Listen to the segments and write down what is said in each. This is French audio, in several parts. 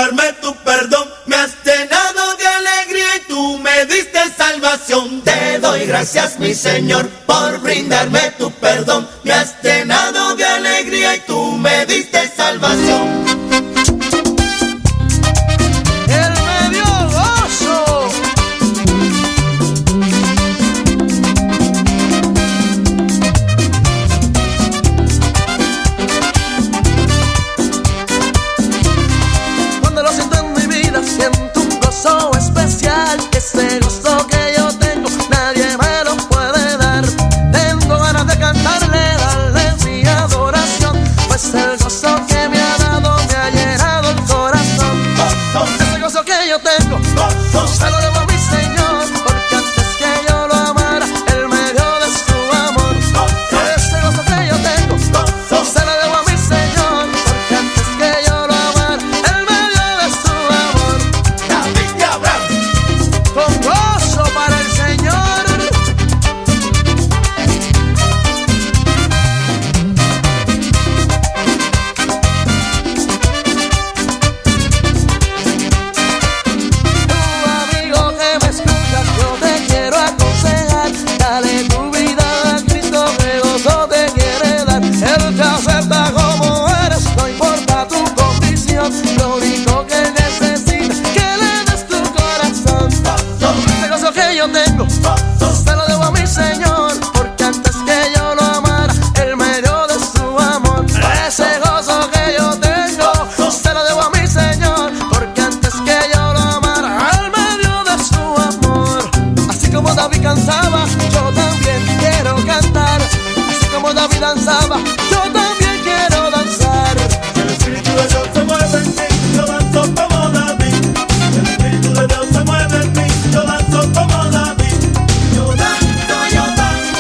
brindarme tu perdón. Me has llenado de alegría y tú me diste salvación. Te doy gracias, mi Señor, por brindarme tu perdón. Me has llenado de alegría y tú me diste salvación. Ese gozo que yo tengo, nadie me lo puede dar. Tengo ganas de cantarle, darle mi adoración, pues el gozo que me ha dado me ha llenado el corazón. Ese gozo que yo tengo, se lo debo a mi Señor, porque antes que yo lo amara, Él me dio de su amor. Ese gozo que yo tengo, se lo debo a mi Señor, porque antes que yo lo amara, Él me dio de su amor. David y Abraham, con gozo para el Señor. Tu amigo que me escuchas, yo te quiero aconsejar. Dale tu vida a Cristo, que gozo te quiere dar. Él te acepta como eres, no importa tu condición. Lo único que necesita es que le des tu corazón. Ese gozo que yo tengo, se lo debo a mi Señor, porque antes que yo lo amara, Él me dio de su amor. Ese gozo que yo tengo, se lo debo a mi Señor, porque antes que yo lo amara, Él me dio de su amor. Así como David cantaba, yo también quiero cantar. Así como David danzaba, yo también quiero danzar. el Espíritu de Dios se mueve en mí, yo danzo como David. El Espíritu de Dios se mueve en mí, yo danzo como David. Yo danzo, yo danzo.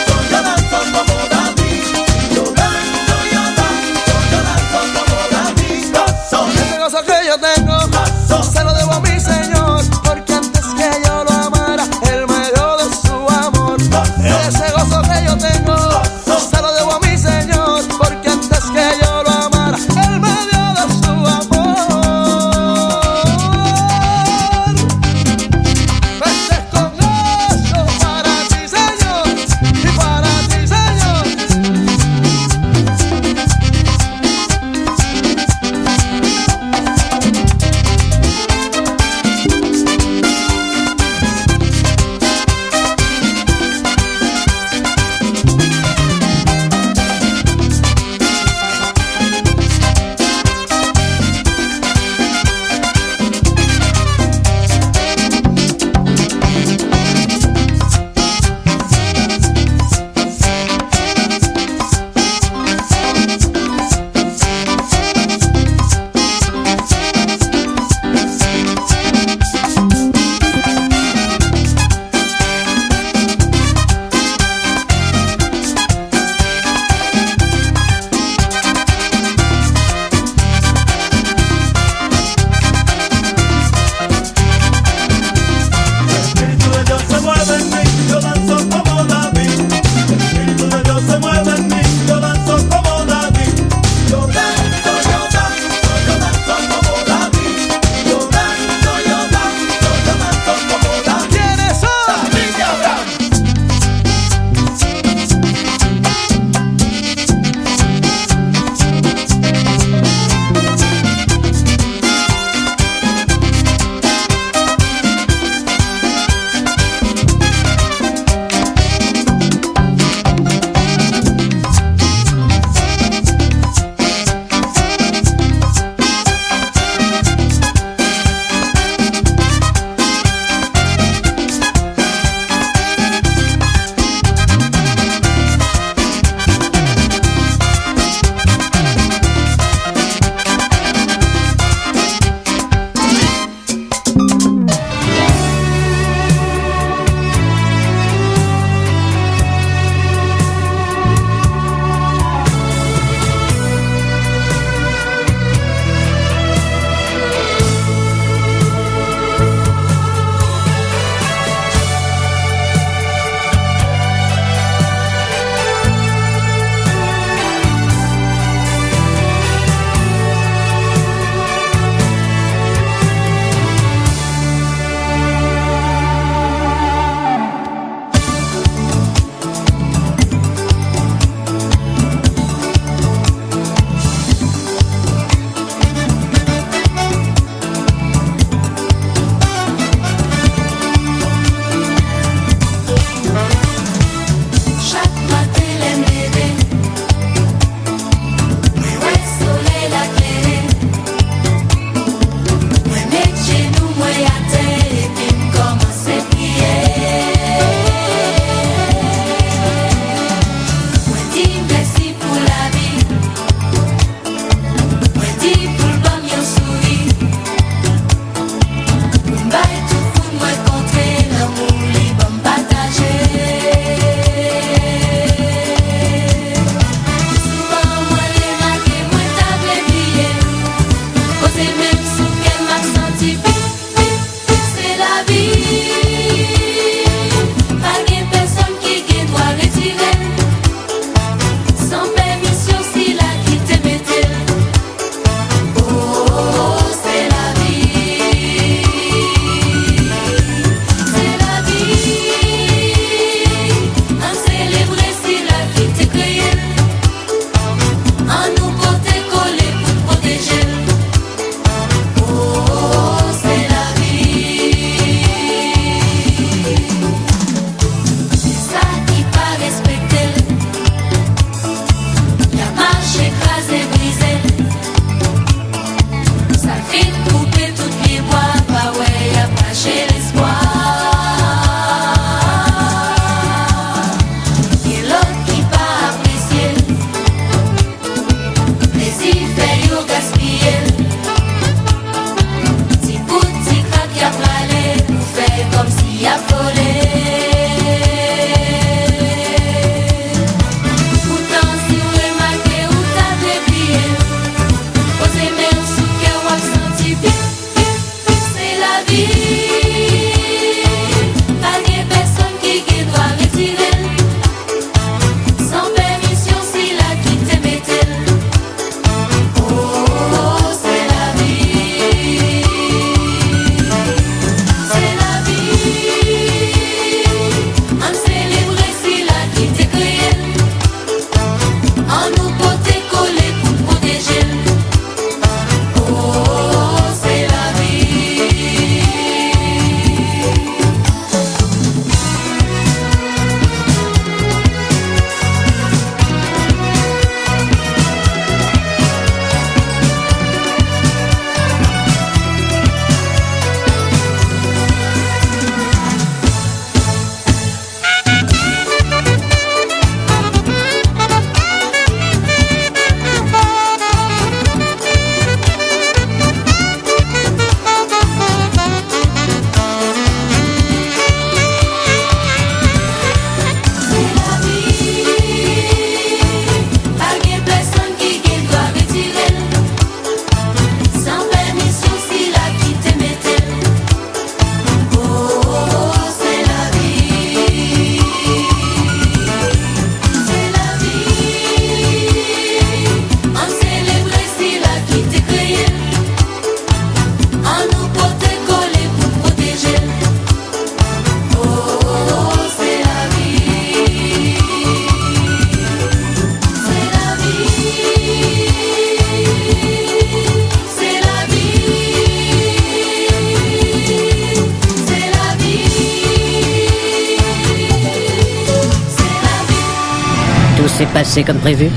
passé comme prévu,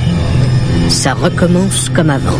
ça recommence comme avant.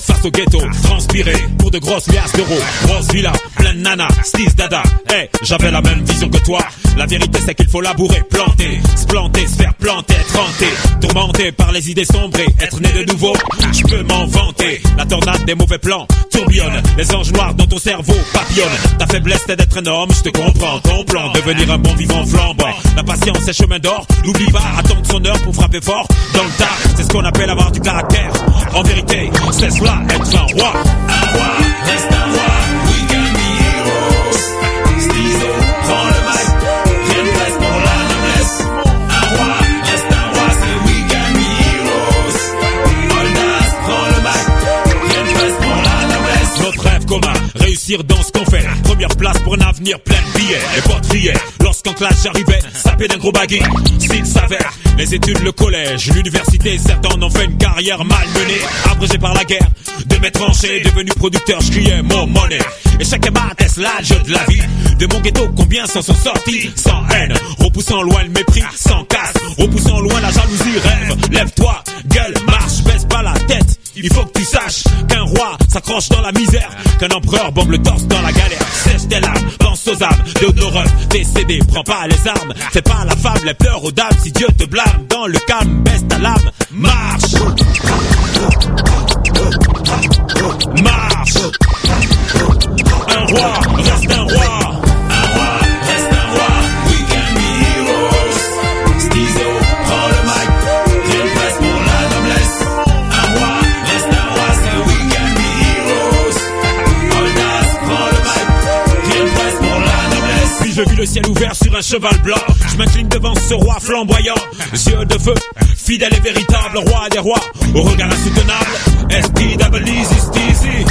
Face au ghetto, transpiré pour de grosses liasses d'euros. Grosse villa, plein de nanas, stis dada. Hey, j'avais la même vision que toi. La vérité c'est qu'il faut labourer, planter, se planter, se faire planter, être hanté, tourmenté par les idées sombres, être né de nouveau. Je peux m'en vanter. La tornade des mauvais plans tourbillonne, les anges noirs dans ton cerveau papillonnent. Ta faiblesse c'est d'être un homme, je te comprends. Ton plan, devenir un bon vivant flambant. La patience c'est chemin d'or, n'oublie pas, attendre son heure pour frapper fort. Dans le tas, c'est ce qu'on appelle avoir du caractère. En vérité, c'est cela, être un roi. Un roi, reste un roi, we can be heroes. Stizo, prends le mic, rien de place pour la noblesse. Un roi, reste un roi, c'est we can be heroes. Oldas, prends le mic, rien de place pour la noblesse. Notre rêve commun, réussir dans ce qu'on fait. Première place pour un avenir plein de billets. Les potes riaient, lorsqu'en classe j'arrivais, sapé d'un gros baggy. S'il s'avère, les études, le collège, l'université, certains en ont fait une carrière malmenée. Abrégé par la guerre, de mes tranchées, devenu producteur, je criais mon monnaie. Et chacun m'atteste l'âge de la vie. De mon ghetto, combien s'en sont sortis? Sans haine, repoussant loin le mépris, sans casse, repoussant loin la jalousie. Rêve, lève-toi, gueule, marche, baisse pas la tête. Il faut que tu saches qu'un roi s'accroche dans la misère, qu'un empereur bombe le torse dans la galère. Sèche tes larmes, pense aux âmes de Odorov, décédé, prends pas les armes. Fais pas la fable, les pleurs aux dames. Si Dieu te blâme, dans le calme, baisse ta lame. Marche, marche. Un roi, reste un roi. Un roi, reste un roi, we can be heroes. Stizo, prends le mic, rien de place pour la noblesse. Un roi, reste un roi, c'est we can be heroes. Oldas, prends le mic, rien de place pour la noblesse. Puis je vis le ciel ouvert sur un cheval blanc. Je m'incline devant ce roi flamboyant, yeux de feu, fidèle et véritable, roi des rois, au regard insoutenable. S-T-double-Easy, Steezy.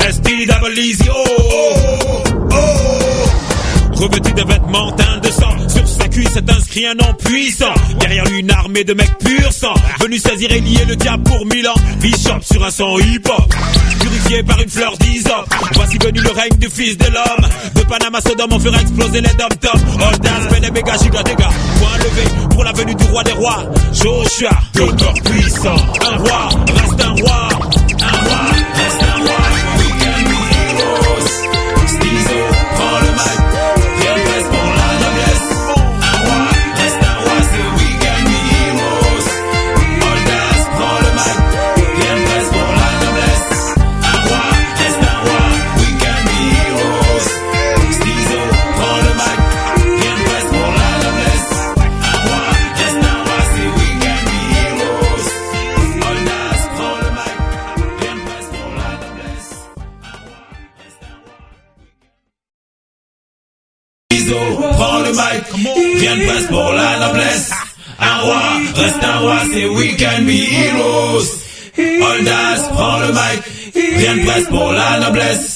S-T-double-Easy, oh, oh, oh, oh. Revêtu de vêtements teints de sang, sur sa cuisse est inscrit un nom puissant. Derrière lui une armée de mecs pur sang, venu saisir et lier le diable pour 1000 ans. Bishop sur un son hip-hop, purifié par une fleur d'hysope. Voici venu le règne du fils de l'homme. De Panama Sodome on fera exploser les dom-toms. Oldas, Pénéméga, giga dégâts. Point levé pour la venue du roi des rois. Joshua, d'auteur puissant. Un roi, reste un roi. Un roi, reste un roi, we can be heroes. Stizo, prends le mic, rien de place pour la noblesse. Un roi, reste un roi, c'est we can be heroes. Oldas, prends le mic, rien de place pour la noblesse. Un roi, reste un roi, we can be heroes. Stizo, prends le mic, rien de place pour la noblesse. Un roi, reste un roi, c'est we can be heroes. Oldas, prends le mic, rien de place pour la noblesse. Un roi, reste un roi. Stizo, prends le mic, rien de place pour la noblesse. Un roi, reste un roi, c'est we can be heroes. Oldas, prends le mic, rien de place pour la noblesse.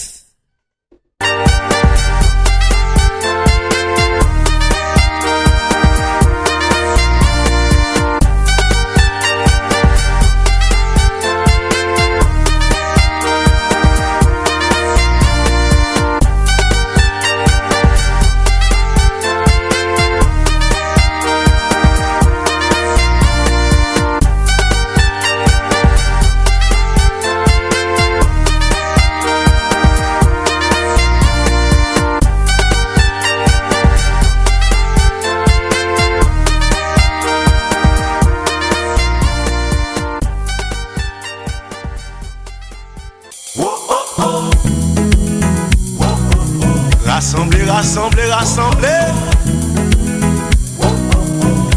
Rassemblez, rassemblez, rassemblez.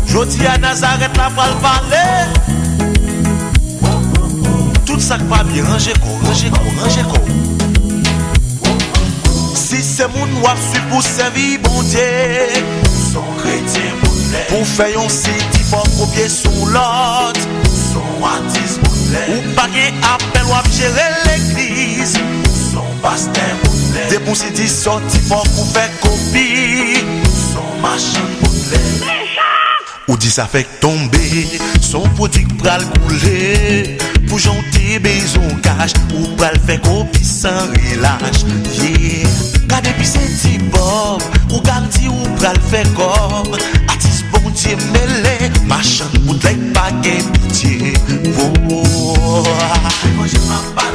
Jodi à Nazareth la pral parler. Tout ça qui pas bien, rangez ko, rangez ko, rangez ko. Si c'est mon noir suis pour servir bon Dieu. Son chrétien bonnet. Pour faire un site, il faut copier son lot. Son artiste bonnet. Ou pas appel ou gérer l'église. Son pasteur bonnet. Des bons sites sortis, il faut qu'on fait copie. Son machin bonnet. Ou dit ça fait tomber, son produit pral couler. Pour janter besoin cash, ou pral fait copie sans relâche. Yeah, car depuis c'est petit Bob, ou gardi ou pral fait comme. Artiste bon Dieu mêlé, machin ou de pas gain pitié. Oh, moi je m'en parle.